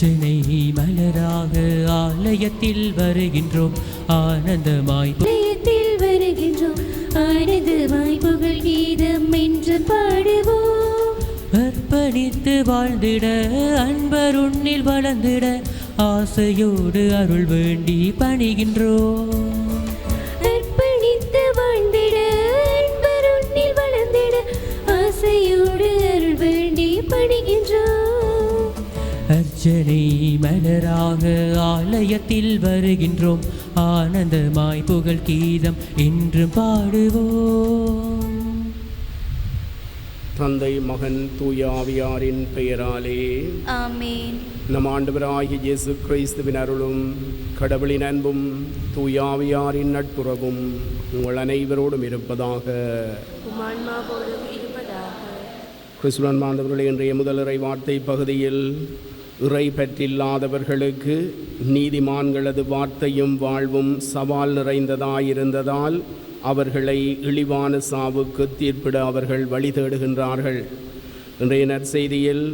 அர்ச்சனை மலராக ஆலயத்தில் வருகின்றோம், ஆனந்தமாய் வருகின்றோம், ஆனந்தமாய் புகழ் கீதம் என்று பாடுவோம். அர்ப்பணித்து வாழ்ந்திட அன்பர் உன்னில் வளர்ந்திட ஆசையோடு அருள் வேண்டி பணிகின்றோம். அர்ப்பணித்து வாழ்ந்திட அன்பர் உன்னில் வளர்ந்திட ஆசையோடு அருள் வேண்டி பணிகின்றோம். அர்ச்சனை மலராக ஆலயத்தில் வருகின்றோம், ஆனந்தமாய் புகழ் கீதம் என்று பாடுவோம். தந்தை மகன் தூய ஆவியாரின் பெயராலே ஆமென். நம் ஆண்டவராகிய இயேசு கிறிஸ்துவின் அருளும் கடவுளின் அன்பும் தூய ஆவியாரின் நட்புறவும் உங்கள் அனைவரோடும் இருப்பதாக. கிறிஸ்துவன் மாண்டவர்களே, இன்றைய முதலிறை வார்த்தை பகுதியில் இறை பற்றில்லாதவர்களுக்கு நீதிமான்களது வார்த்தையும் வாழ்வும் சவால் நிறைந்ததாயிருந்ததால் அவர்களை இழிவான சாவுக்கு தீர்ப்பிட அவர்கள் வழி தேடுகின்றார்கள். இன்றைய நற்செய்தியில்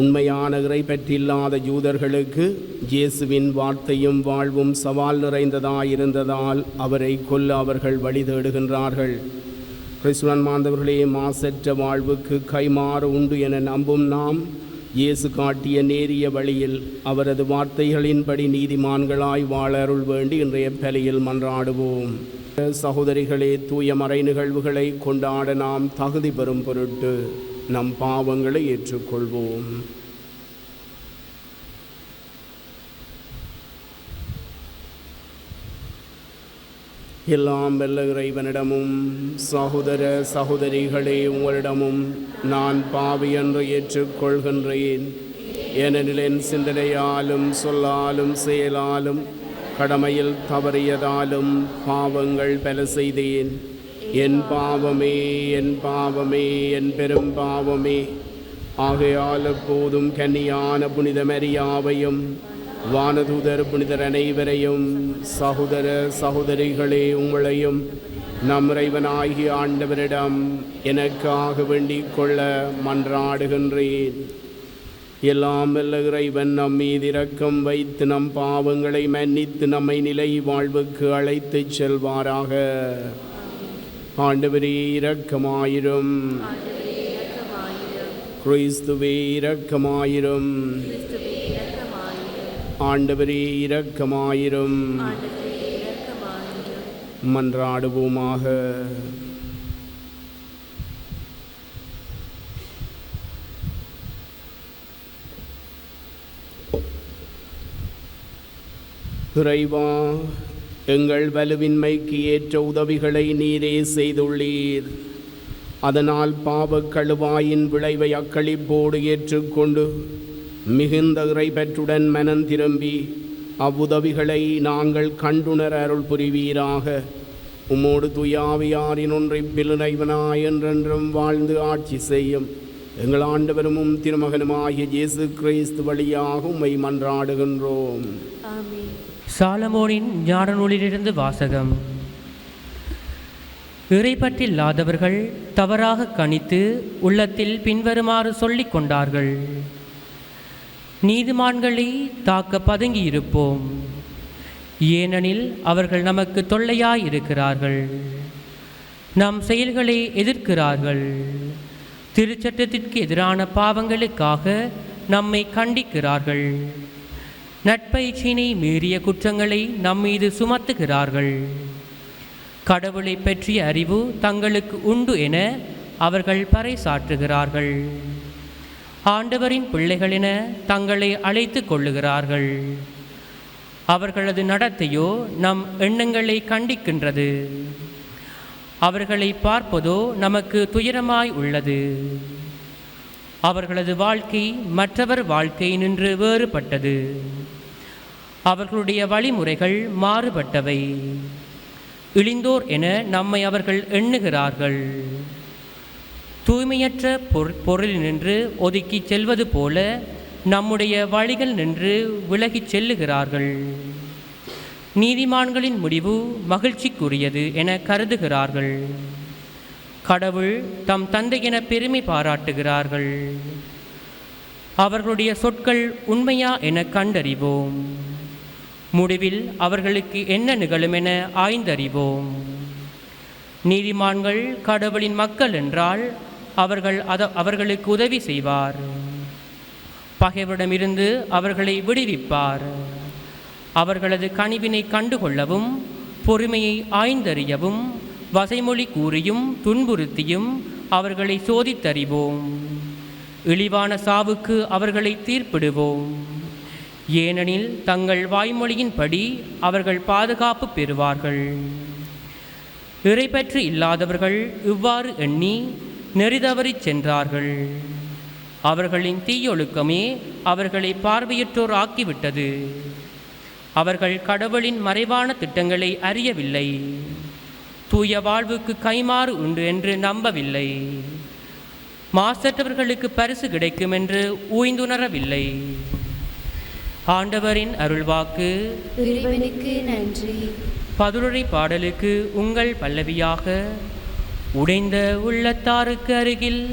உண்மையான இறை பற்றில்லாத யூதர்களுக்கு இயேசுவின் வார்த்தையும் வாழ்வும் சவால் நிறைந்ததாயிருந்ததால் அவரை கொல்ல அவர்கள் வழி தேடுகின்றார்கள். கிறிஸ்துவன் மாந்தவர்களே, மாசற்ற வாழ்வுக்கு கைமாறு உண்டு என நம்பும் நாம் இயேசு காட்டிய நேரிய வழியில் அவரது வார்த்தைகளின்படி நீதிமான்களாய் வாழ அருள் வேண்டி இன்றைய பலியில் மன்றாடுவோம். சகோதரிகளே, தூய மறை நிகழ்வுகளை கொண்டாட நாம் தகுதி பெறும் பொருட்டு நம் பாவங்களை ஏற்றுக்கொள்வோம். எல்லாம் வல்ல இறைவனிடமும் சகோதர சகோதரிகளே உங்களிடமும் நான் பாவி என்று ஏற்றுக்கொள்கின்றேன். ஏனெனில் என் சிந்தனையாலும் சொல்லாலும் செயலாலும் கடமையில் தவறியதாலும் பாவங்கள் பல செய்தேன். என் பாவமே, என் பாவமே, என் பெரும் பாவமே. ஆகையால் எப்போதும் கன்னியான புனித மரியாவையும் வானதூதர் புனிதர் அனைவரையும் சகோதர சகோதரிகளே உங்களையும் நம் இறைவனாகிய ஆண்டவரிடம் எனக்காக வேண்டிக் கொள்ள மன்றாடுகின்றேன். எல்லாம் வல்ல இறைவன் நம் மீது இரக்கம் வைத்து நம் பாவங்களை மன்னித்து நம்மை நிலை வாழ்வுக்கு அழைத்துச் செல்வாராக. ஆண்டவரே இரக்கமாயிரும். கிறிஸ்துவே இரக்கமாயிரும். ஆண்டவரே இரக்கமாயிரும். மன்றாடுவோமாக. இறைவா, எங்கள் வலுவின்மைக்கு ஏற்ற உதவிகளை நீரே செய்துள்ளீர். அதனால் பாவக் கழுவாயின் விளைவை அக்களிப்போடு ஏற்றுக்கொண்டு மிகுந்த இறைபற்றுடன் மனம் திரும்பி அவ்வுதவிகளை நாங்கள் கண்டுணர அருள் புரிவீராக. உம்மோடு துயாவியாரின் ஒன்றிப்பில் இறைவனாய் என்றென்றும் வாழ்ந்து ஆட்சி செய்யும் எங்கள் ஆண்டவரும் திருமகனுமாகிய இயேசு கிறிஸ்து வழியாக உம்மை மன்றாடுகின்றோம். சாலமோனின் ஞான நூலிலிருந்து வாசகம். இறைப்பற்றில்லாதவர்கள் தவறாக கணித்து உள்ளத்தில் பின்வருமாறு சொல்லிக் கொண்டார்கள்: நீதிமான்களை தாக்க பதுங்கியிருப்போம், ஏனெனில் அவர்கள் நமக்கு தொல்லையாயிருக்கிறார்கள். நம் செயல்களை எதிர்க்கிறார்கள். திருச்சட்டத்திற்கு எதிரான பாவங்களுக்காக நம்மை கண்டிக்கிறார்கள். நட்பயிற்சியினை மீறிய குற்றங்களை நம்மீது சுமத்துகிறார்கள். கடவுளை பற்றிய அறிவு தங்களுக்கு உண்டு என அவர்கள் பறைசாற்றுகிறார்கள். ஆண்டவரின் பிள்ளைகள் என தங்களை அழைத்து கொள்ளுகிறார்கள். அவர்களது நடத்தையோ நம் எண்ணங்களை கண்டிக்கின்றது. அவர்களை பார்ப்பதோ நமக்கு துயரமாய் உள்ளது. அவர்களது வாழ்க்கை மற்றவர் வாழ்க்கை நின்று வேறுபட்டது. அவர்களுடைய வழிமுறைகள் மாறுபட்டவை. இழிந்தோர் என நம்மை அவர்கள் எண்ணுகிறார்கள். தூய்மையற்ற பொருளினின்று ஒதுக்கி செல்வது போல நம்முடைய வழிகள் நின்று விலகிச் செல்லுகிறார்கள். நீதிமான்களின் முடிவு மகிழ்ச்சிக்குரியது என கருதுகிறார்கள். கடவுள் தம் தந்தை என பெருமை பாராட்டுகிறார்கள். அவர்களுடைய சொற்கள் உண்மையா என கண்டறிவோம். முடிவில் அவர்களுக்கு என்ன நிகழும் என ஆய்ந்தறிவோம். நீதிமான்கள் கடவுளின் மக்கள் என்றால் அவர்களுக்கு உதவி செய்வார். பகைவரிடமிருந்து அவர்களை விடுவிப்பார். அவர்களது கனிவினை கண்டுகொள்ளவும் பொறுமையை ஆய்ந்தறியவும் வசைமொழி கூறியும் துன்புறுத்தியும் அவர்களை சோதித்தறிவோம். இழிவான சாவுக்கு அவர்களை தீர்ப்பிடுவோம். ஏனெனில் தங்கள் வாய்மொழியின்படி அவர்கள் பாதுகாப்பு பெறுவார்கள். இறைப்பற்று இல்லாதவர்கள் இவ்வாறு எண்ணி நெறிதவறிச் சென்றார்கள். அவர்களின் தீயொழுக்கமே அவர்களை பார்வையற்றோர் ஆக்கிவிட்டது. அவர்கள் கடவுளின் மறைவான திட்டங்களை அறியவில்லை. தூய வாழ்வுக்கு கைமாறு உண்டு என்று நம்பவில்லை. மாசற்றவர்களுக்கு பரிசு கிடைக்கும் என்று ஊய்ந்துணரவில்லை. ஆண்டவரின் அருள்வாக்கு. இறைவனுக்கு நன்றி. பதிலுரை பாடலுக்கு உங்கள் பல்லவியாக: உடைந்த உள்ளத்தாருக்கு அருகில்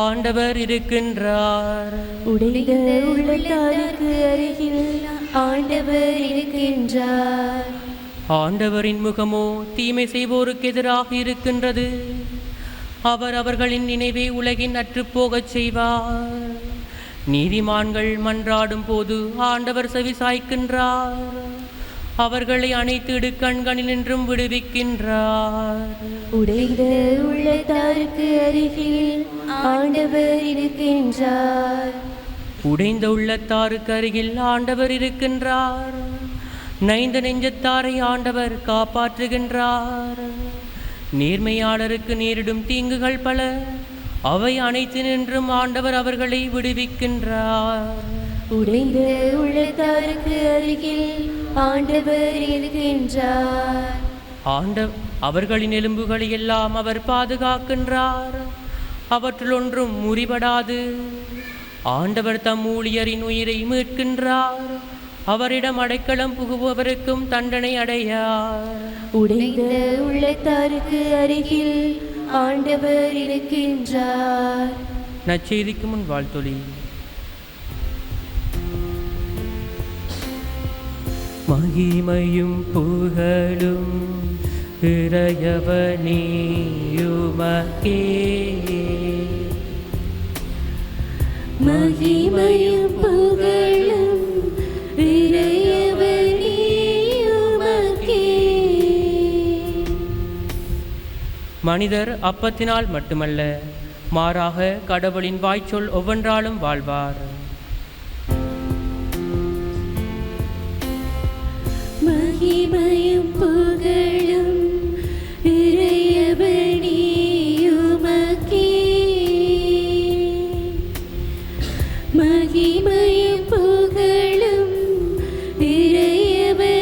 ஆண்டவர் இருக்கின்றார். உடைந்த உள்ளத்தாருக்கு அருகில் ஆண்டவர் இருக்கின்றார். ஆண்டவரின் முகமோ தீமை செய்வோருக்கு எதிராக இருக்கின்றது. அவர் அவர்களின் நினைவை உலகின் அற்றுப்போகச் செய்வார். நீதிமான்கள் மன்றாடும் போது ஆண்டவர் செவிசாய்க்கின்றார். அவர்களை அனைத்து இடுக்கண்களினின்றும் விடுவிக்கின்றார். உடைந்த உள்ளத்தாருக்கு அருகில் ஆண்டவர் இருக்கின்றார். உடைந்த உள்ளத்தாருக்கு அருகில் ஆண்டவர் இருக்கின்றார். நைந்த நெஞ்சத்தாரை ஆண்டவர் காப்பாற்றுகின்றார். நேர்மையாளருக்கு நேரிடும் தீங்குகள் பல, அவை அனைத்தினின்றும் ஆண்டவர் அவர்களை விடுவிக்கின்றார். உடைந்த உள்ளத்தாருக்கு அருகில் ஆண்டவர் இருக்கின்றார். அவர்களின் எலும்புகளை எல்லாம் அவர் பாதுகாக்கின்றார். அவற்றுள் ஒன்றும் முறிபடாது. ஆண்டவர் தம் ஊழியரின் உயிரை மீட்கின்றார். அவரிடம் அடைக்கலம் புகுபவருக்கும் தண்டனை அடையார். உடைந்த உள்ளத்தாருக்கு அருகில் ஆண்டவர் இருக்கின்றார். நற்செய்திக்கு முன் வாழ்த்தொலி. மகிமையும் புகழும் இறையவனேயுமக்கே. மகிமையும் புகழும் இறையவனேயுமக்கே. மனிதர் அப்பத்தினால் மட்டுமல்ல, மாறாக கடவுளின் வாய்ச்சொல் ஒவ்வொன்றாலும் வாழ்வார். மகிமையும் புகழும் இறையவனேயுமக்கே. மகிமையும் புகழும் இறையவனேயுமக்கே.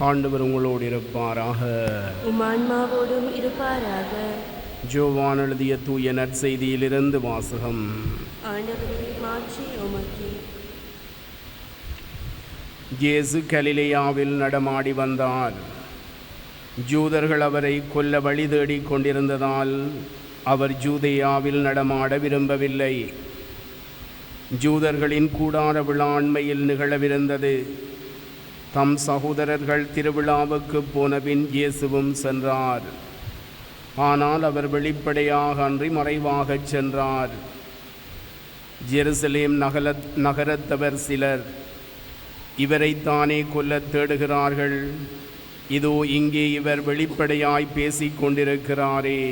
ஆண்டவர் உங்களோடு இருப்பாராக. உம் ஆன்மாவோடும் இருப்பாராக. ஜோவான் எழுதிய தூய நற்செய்தியிலிருந்து வாசகம். ஆண்டவரே, மாட்சி உமக்கே. இயேசு கலிலேயாவில் நடமாடி வந்தார். ஜூதர்கள் அவரை கொல்ல வழி தேடிக் கொண்டிருந்ததால் அவர் ஜூதேயாவில் நடமாட விரும்பவில்லை. ஜூதர்களின் கூடார விழா அண்மையில் நிகழவிருந்தது. தம் சகோதரர்கள் திருவிழாவுக்கு போனபின் இயேசுவும் சென்றார். ஆனால் அவர் வெளிப்படையாக அன்றி மறைவாகச் சென்றார். ஜெருசலேம் நகரத்தவர் சிலர் இவரைத்தானே கொல்லத் தேடுகிறார்கள். இதோ இங்கே இவர் வெளிப்படையாய் பேசிக் கொண்டிருக்கிறாரே,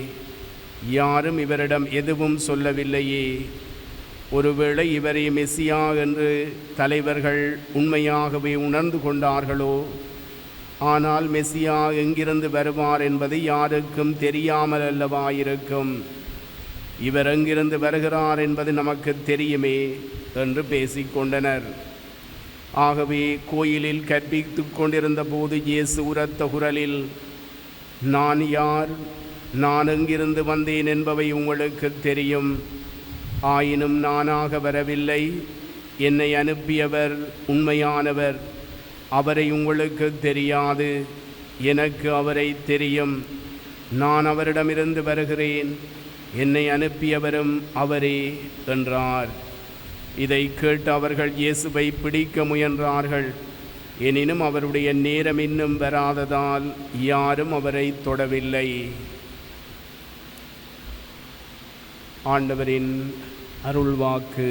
யாரும் இவரிடம் எதுவும் சொல்லவில்லையே. ஒருவேளை இவரே மெசியா என்று தலைவர்கள் உண்மையாகவே உணர்ந்து கொண்டார்களோ? ஆனால் மெசியா எங்கிருந்து வருவார் என்பது யாருக்கும் தெரியாமல் அல்லவாயிருக்கும். இவர் எங்கிருந்து வருகிறார் என்பது நமக்கு தெரியுமே என்று பேசிக்கொண்டனர். ஆகவே கோயிலில் கற்பித்து கொண்டிருந்த போது இயேசு உரத்த குரலில், நான் யார், நான் எங்கிருந்து வந்தேன் என்பவை உங்களுக்கு தெரியும். ஆயினும் நானாக வரவில்லை, என்னை அனுப்பியவர் உண்மையானவர். அவரை உங்களுக்கு தெரியாது, எனக்கு அவரை தெரியும். நான் அவரிடமிருந்து வருகிறேன், என்னை அனுப்பியவரும் அவரே என்றார். இதை கேட்டு அவர்கள் இயேசுவை பிடிக்க முயன்றார்கள். எனினும் அவருடைய நேரம் இன்னும் வராததால் யாரும் அவரை தொடவில்லை. ஆண்டவரின் அருள்வாக்கு.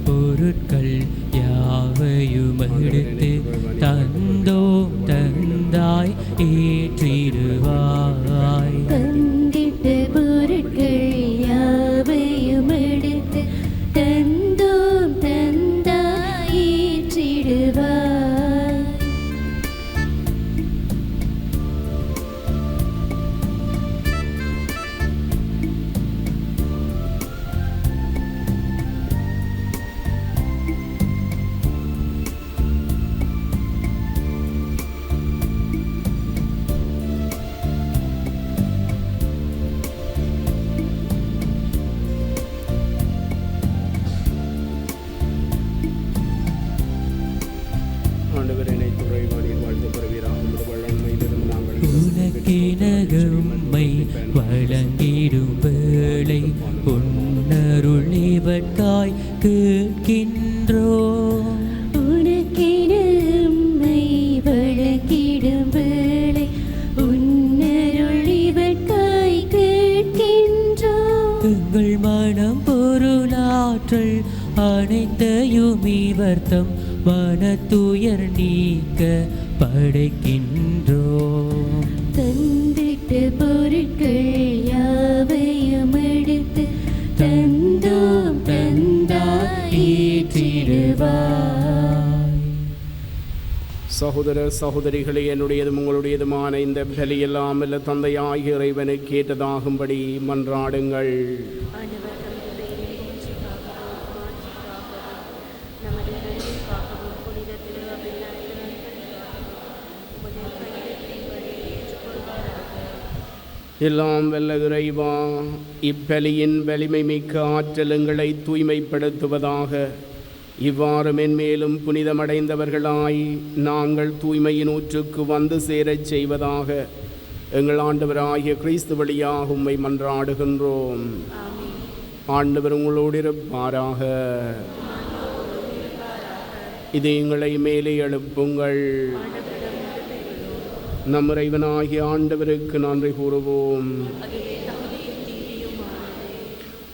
பொருட்கள் யாவையும் எடுத்து தந்தோம் தந்தாய் ஏற்றிடுவாய். தந்திட்ட பொருட்கள் யாவையும் எடுத்து தந்தோம் தந்தாய் ஏற்றிடுவாய். உனக்கெனகம்மை வழங்கிடும் வேளை உன்னருள் இவற்காய் கேட்கின்றோம். உனக்கெனகம்மை வழங்கிடும் வேளை உன்னருள் இவற்காய் கேட்கின்றோம். எங்கள் மனம் பொருளாற்றல் அனைத்தையும் இவர்த்தம் மனத்துயர் நீக்க படைக்கின்றோம். தந்திட்ட பொருட்கள் யாவையும் எடுத்து தந்தோம் தந்தாய் ஏற்றிடுவாய். சகோதர சகோதரிகளே, என்னுடையதும் உங்களுடையதுமான இந்த பலியெல்லாம் அல்ல தந்தையாகிய இறைவனுக்கு ஏற்றதாகும்படி மன்றாடுங்கள். எல்லாம் வல்ல இறைவா, இப்பலியின் வலிமை மிக்க ஆற்றலுங்களை தூய்மைப்படுத்துவதாக. இவ்வாறு மென்மேலும் புனிதமடைந்தவர்களாய் நாங்கள் தூய்மையின் ஊற்றுக்கு வந்து சேரச் செய்வதாக எங்கள் ஆண்டவராகிய கிறிஸ்து வழியாக உம்மை மன்றாடுகின்றோம். ஆண்டவர் உங்களோடு இருப்பாராக. இது எங்களை மேலே எழுப்புங்கள். நம் இறைவனாகிய ஆண்டவருக்கு நன்றி கூறுவோம்.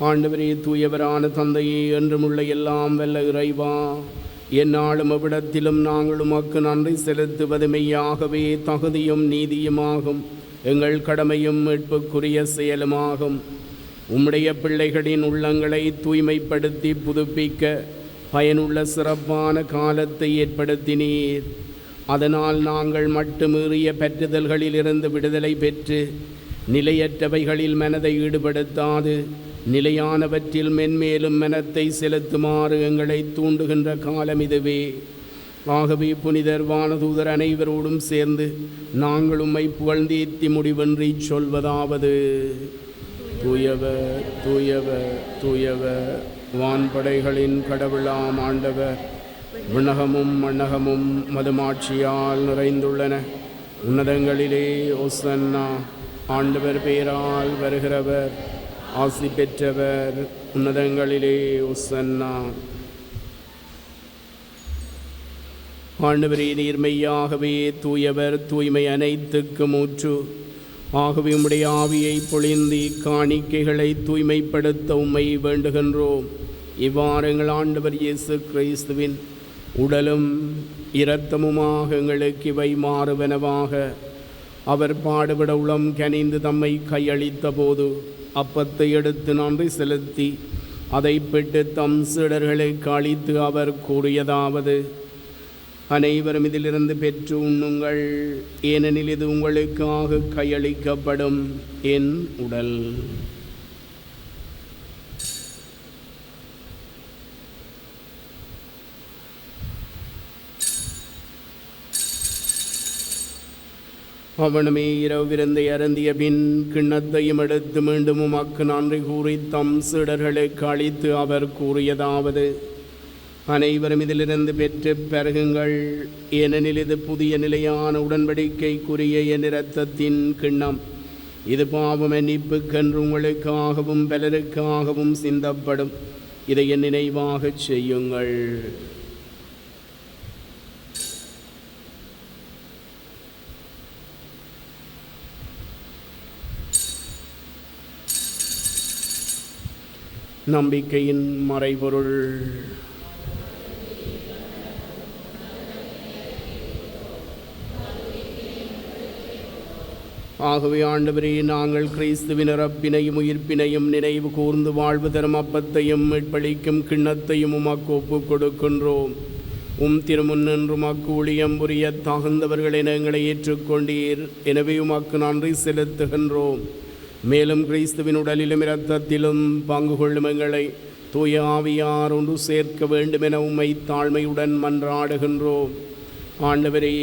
ஆண்டவரே, தூயவரான தந்தையே, என்றுமுள்ள எல்லாம் வல்ல இறைவா, எந்நாளும் அவ்விடத்திலும் நாங்கள் உமக்கு நன்றி செலுத்துவது மெய்யாகவே தகுதியும் நீதியுமாகும், எங்கள் கடமையும் மீட்புக்குரிய செயலுமாகும். உம்முடைய பிள்ளைகளின் உள்ளங்களை தூய்மைப்படுத்தி புதுப்பிக்க பயனுள்ள சிறப்பான காலத்தை ஏற்படுத்தினீர். அதனால் நாங்கள் மட்டுமீறிய பற்றுதல்களிலிருந்து விடுதலை பெற்று நிலையற்றவைகளில் மனதை ஈடுபடுத்தாது நிலையானவற்றில் மென்மேலும் மனத்தை செலுத்துமாறு எங்களை தூண்டுகின்ற காலம் இதுவே. ஆகவே புனிதர் வானதூதர் அனைவரோடும் சேர்ந்து நாங்கள் உம்மை புகழ்ந்தேத்தி முடிவின்றி சொல்வதாவது: தூயவர் தூயவர் தூயவர், வான்படைகளின் கடவுளாம் ஆண்டவர். விண்ணகமும் மண்ணகமும் மதுமாட்சியால் நிறைந்துள்ளன. உன்னதங்களிலே ஓசன்னா. ஆண்டவர் பேரால் வருகிறவர் ஆசி பெற்றவர். உன்னதங்களிலே ஓசன்னா. ஆண்டவரே, நீர் மெய்யாகவே தூயவர், தூய்மை அனைத்துக்கும் ஊற்று. ஆகவே உம்முடைய ஆவியை பொழிந்தி காணிக்கைகளை தூய்மைப்படுத்த உம்மை வேண்டுகின்றோம். இவ்வாறு எங்கள் ஆண்டவர் இயேசு கிறிஸ்துவின் உடலும் இரத்தமுமாக எங்களுக்கு இவை மாறுவனவாக. அவர் பாடுபட உளம் கனிந்து தம்மை கையளித்த போது அப்பத்தை எடுத்து நன்றி செலுத்தி அதை பெற்று தம் சீடர்களுக்கு அளித்து அவர் கூறியதாவது: அனைவரும் இதிலிருந்து பெற்று உண்ணுங்கள், ஏனெனில் இது உங்களுக்காக கையளிக்கப்படும் என் உடல். அவனுமே இரவிருந்தை அருந்திய பின் கிண்ணத்தையும் எடுத்து மீண்டும் உமக்கு நன்றி கூறி தம் சீடர்களுக்கு அளித்து அவர் கூறியதாவது: அனைவரும் இதிலிருந்து பெற்று பெருகுங்கள், ஏனெனில் இது புதிய நிலையான உடன்படிக்கைக்குரிய என் இரத்தத்தின் கிண்ணம். இது பாவ மன்னிப்புக்கென்று உங்களுக்காகவும் பலருக்காகவும் சிந்தப்படும். இதை என் நினைவாகச் செய்யுங்கள். நம்பிக்கையின் மறைபொருள். ஆகவே ஆண்டவரே, நாங்கள் கிறிஸ்துவின் இறப்பினையும் உயிர்ப்பினையும் நினைவு கூர்ந்து வாழ்வு தரும் அப்பத்தையும் மீட்பளிக்கும் கிண்ணத்தையும் உமக்கு ஒப்புக் கொடுக்கின்றோம். திருமுன் நின்று உமக்கு ஊழியம் புரிய தகுந்தவர்கள் என எங்களை ஏற்றுக்கொண்டீர். எனவே உமக்கு நன்றி செலுத்துகின்றோம். மேலும் கிறிஸ்துவின் உடலிலும் இரத்தத்திலும் பங்கு கொள்ளும் எங்களை தூய ஆவியார் ஒன்று சேர்க்க வேண்டும் என உம்மை தாழ்மையுடன் மன்றாடுகின்றோம். ஆண்டவரே,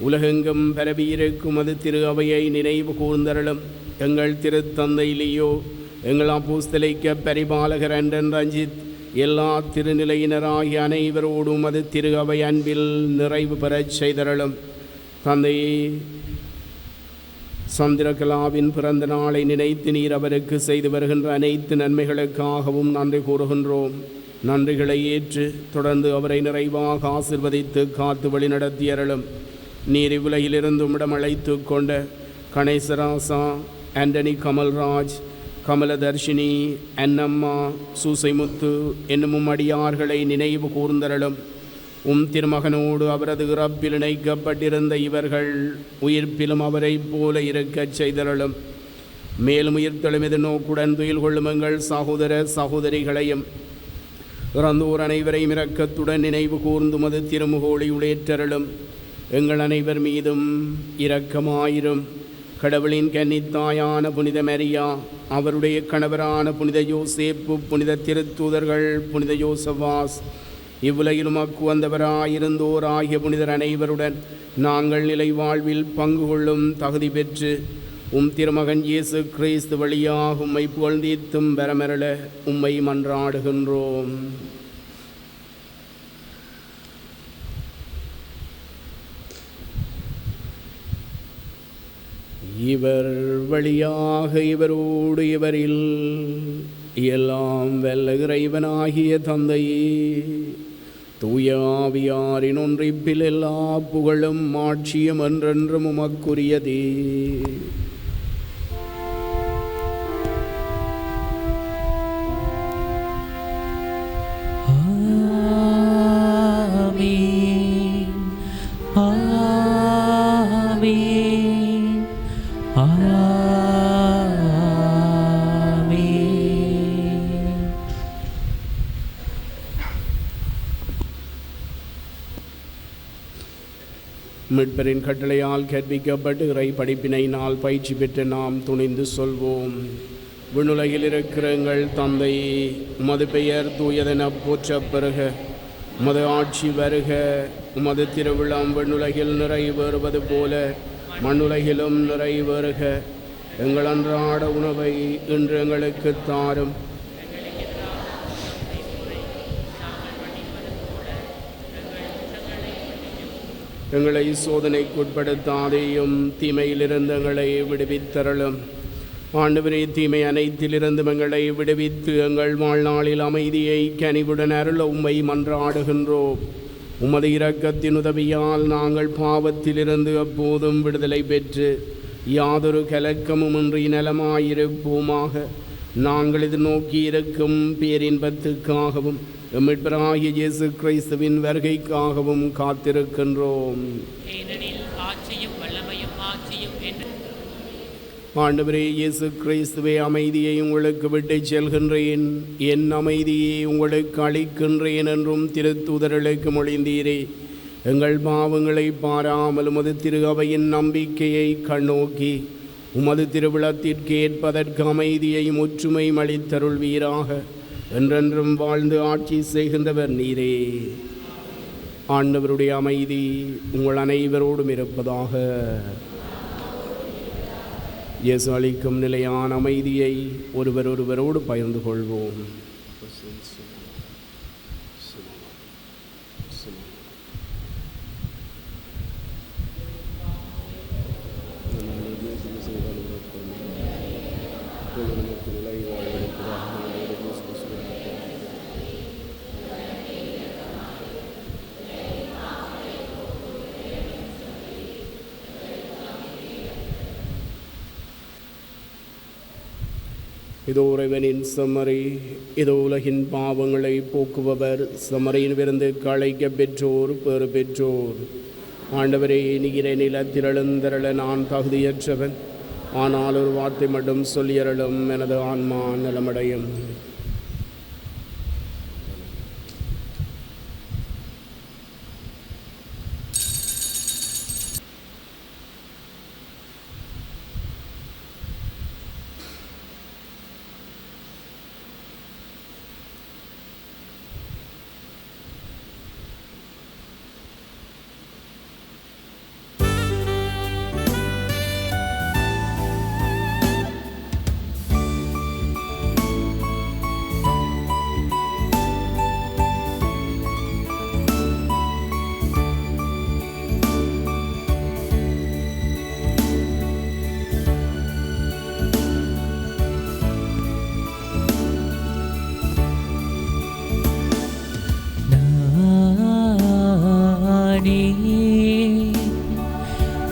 உலகெங்கும் பரவியிருக்கும் அது திரு அவையை நினைவு கூர்ந்தருளும். எங்கள் திருத்தந்தை லியோ, எங்கள் அப்போஸ்தலிக்க பரிபாலகர் அண்டன் ரஞ்சித், எல்லா திருநிலையினராகிய அனைவரோடும் அது திரு அவை அன்பில் நிறைவு பெறச் செய்தருளும். தந்தையே, சந்திரகலாவின் பிறந்த நாளை நினைத்து நீர் அவருக்கு செய்து வருகின்ற அனைத்து நன்மைகளுக்காகவும் நன்றி கூறுகின்றோம். நன்றிகளை ஏற்று தொடர்ந்து அவரை நிறைவாக ஆசிர்வதித்து காத்து வழி நடத்தியருளும். நீர் இவ்வுலகிலிருந்து உம்மிடம் அழைத்து கொண்ட கணேசராசா, ஆண்டனி கமல்ராஜ், கமலதர்ஷினி, அன்னம்மா, சூசைமுத்து என்னும் அடியார்களை நினைவு கூர்ந்தருளும். திருமகனோடு அவரது இறப்பில் இணைக்கப்பட்டிருந்த இவர்கள் உயிர்ப்பிலும் அவரை போல இருக்கச் செய்தருளும். மேலும் உயிர்த்தெழும் எதிர்நோக்குடன் துயில் கொள்ளும் எங்கள் சகோதர சகோதரிகளையும் இறந்தோர் அனைவரையும் இரக்கத்துடன் நினைவு கூர்ந்து மது திருமுகோழி உடையற்றருளும். எங்கள் அனைவர் மீதும் இரக்கமாயிரும். கடவுளின் கன்னித்தாயான புனித மரியா, அவருடைய கணவரான புனித யோசேப்பு, புனித திருத்தூதர்கள், புனித யோசவாஸ், இவ்வுலகிலும் வந்தவராயிருந்தோர் ஆகிய புனிதர் அனைவருடன் நாங்கள் நிலை வாழ்வில் பங்கு கொள்ளும் தகுதி பெற்று திருமகன் இயேசு கிறிஸ்து வழியாக உம்மை புகழ்ந்தீத்தும் பெறமரள உம்மை மன்றாடுகின்றோம். இவர் வழியாக இவரோடு இவரில் எல்லாம் வல்ல இறைவனாகிய தந்தையே, தூய ஆவியாரின் ஒன்றிப்பில் எல்லா புகழும் மாட்சியும் என்றென்றும் உமக்குரியதே. மீட்பரின் கட்டளையால் கற்பிக்கப்பட்டு இறை படிப்பினையினால் பயிற்சி பெற்று நாம் துணிந்து சொல்வோம். விண்ணுலகில் இருக்கிற எங்கள் தந்தையே, உமது பெயர் தூயதென போற்றப் பெறுக. உமது ஆட்சி வருக. உமது திருவிழாம் விண்ணுலகில் நிறைவேறுவது போல மண்ணுலகிலும் நிறைவேறுக. எங்கள் அன்றாட உணவை இன்று எங்களுக்கு தாரும். எங்களை சோதனைக்குட்படுத்தாதேயும், தீமையிலிருந்து எங்களை விடுவித்தருளும். ஆண்டவரே, தீமை அனைத்திலிருந்தும் எங்களை விடுவித்து எங்கள் வாழ்நாளில் அமைதியை கனிவுடன் அருள உம்மை மன்றாடுகின்றோம். உமது இரக்கத்தின் உதவியால் நாங்கள் பாவத்திலிருந்து எப்போதும் விடுதலை பெற்று யாதொரு கலக்கமுமின்றி நலமாயிருப்போமாக. நாங்கள் இது நோக்கி இருக்கும் பேரின்பத்துக்காகவும் மீட்பராகிய இயேசு கிறிஸ்துவின் வருகைக்காகவும் காத்திருக்கின்றோம். ஆண்டவரே இயேசு கிறிஸ்துவே, அமைதியை உங்களுக்கு விட்டு செல்கின்றேன், என் அமைதியை உங்களுக்கு அளிக்கின்றேன் என்றும் திருத்தூதர்களுக்கு மொழிந்தீரே. எங்கள் பாவங்களை பாராமல் உமது திரு அவையின் நம்பிக்கையை கண்ணோக்கி உமது திருவிழத்திற்கு ஏற்பதற்கு அமைதியையும் ஒற்றுமையும் அளித்தருள்வீராக. என்றென்றும் வாழ்ந்து ஆட்சி செய்கின்றவர் நீரே. ஆண்டவருடைய அமைதி உங்கள் அனைவரோடும் இருப்பதாக. இயேசு அளிக்கும் நிலையான அமைதியை ஒருவரோடு பகிர்ந்து கொள்வோம். இதோ இறைவனின் செம்மறி, இதோ உலகின் பாவங்களை போக்குபவர். செம்மறியின் விருந்துக்கு அழைக்க பெற்றோர் பேறு பெற்றோர். ஆண்டவரே, நீரை நிலத்தில் எழுந்தருள நான் தகுதியற்றவன், ஆனால் ஒரு வார்த்தை மட்டும் சொல்லியருளும், எனது ஆன்மா நலமடையும்.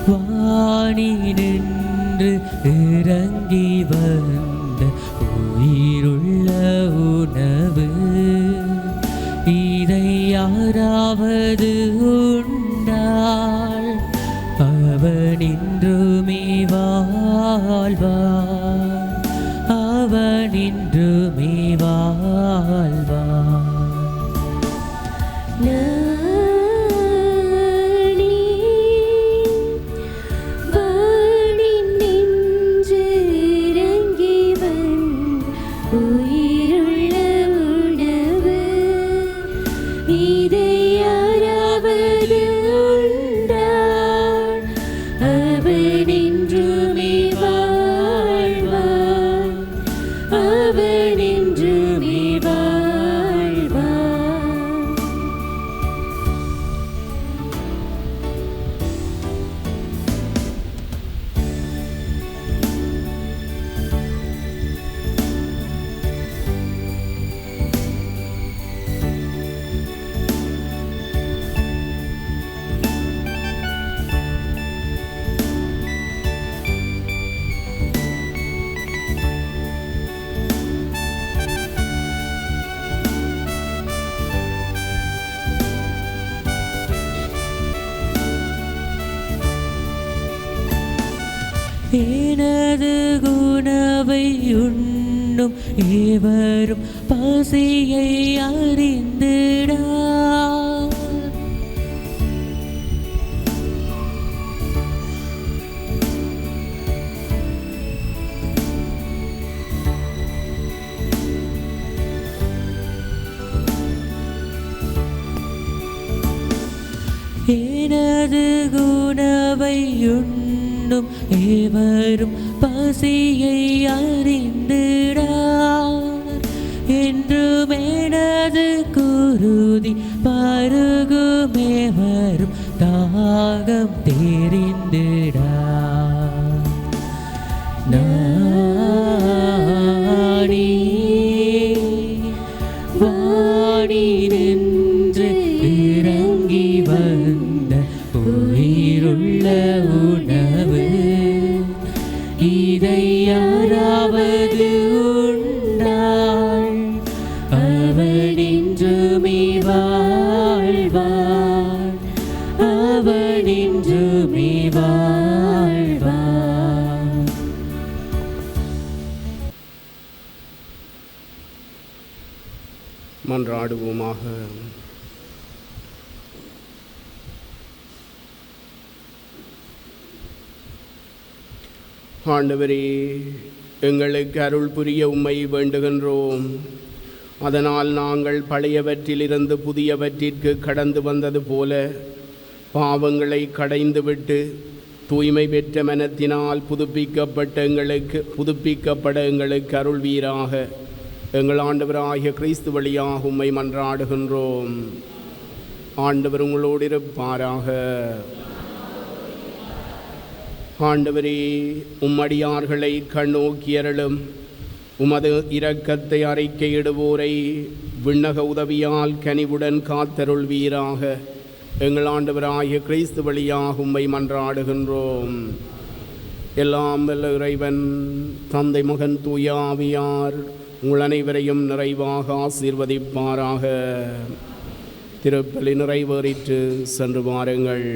வாணி நின்று இறங்கி வந்த உயிருள்ள உணவு, இதை யாராவது உண்டால் அவனின்றுமே வாழ்வார், அவனின்றுமே வாழ்வார். எனது குணவை உண்ணும் ஏவரும் பசியை அறிந்திடார். எனது குணவை உண்ணும் ஏவரும் பசியை அறிந்திடார். என்றும் எனது குருதி பருகுமேவரும் தாகம் தெரிந்திடார். நானே வாடி நின்று இறங்கி வந்த உயிருள்ள உணவு, இதை யாராவது உண்டால் அவனின்றுமே வாழ்வார், அவனின்றுமே வாழ்வார். மன்றாடுவோமாக. ஆண்டவரே, எங்களுக்கு அருள் புரிய உம்மை வேண்டுகின்றோம். அதனால் நாங்கள் பழையவற்றிலிருந்து புதியவற்றிற்கு கடந்து வந்தது போல பாவங்களை கடைந்துவிட்டு தூய்மை பெற்ற மனத்தினால் புதுப்பிக்கப்பட எங்களுக்கு அருள்வீராக. எங்கள் ஆண்டவராகிய கிறிஸ்து வழியாக உம்மை மன்றாடுகின்றோம். ஆண்டவர் உங்களோடு இருப்பாராக. ஆண்டவரே, உம்மடியார்களை கண்ணோக்கியருளும். உமது இரக்கத்தை அறிக்கையிடுவோரை விண்ணக உதவியால் கனிவுடன் காத்தருள்வீராக. எங்கள் ஆண்டவராகிய கிறிஸ்து வழியாக உம்மை மன்றாடுகின்றோம். எல்லாம் வல்ல இறைவன் தந்தை மகன் தூய ஆவியார் உங்கள் அனைவரையும் நிறைவாக ஆசீர்வதிப்பாராக. திருப்பலி நிறைவேறிற்று, சென்று வாருங்கள்.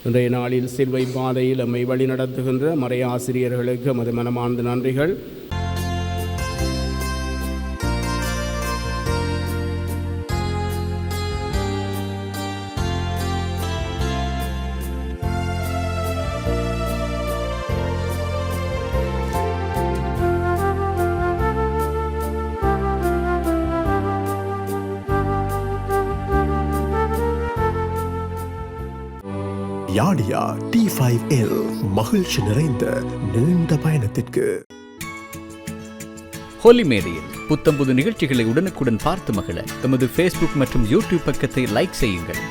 இன்றைய நாளில் சிலுவை பாதையில் நம்மை வழிநடத்துகின்ற மறை ஆசிரியர்களுக்கு மது மனமார்ந்த நன்றிகள். யாடியா T5L மகிழ்ச்சி நிறைந்த நீண்ட பயணத்திற்கு. ஹோலி மேடையில் புத்தம்புது நிகழ்ச்சிகளை உடனுக்குடன் பார்த்து மகிழ எமது ஃபேஸ்புக் மற்றும் யூடியூப் பக்கத்தை லைக் செய்யுங்கள்.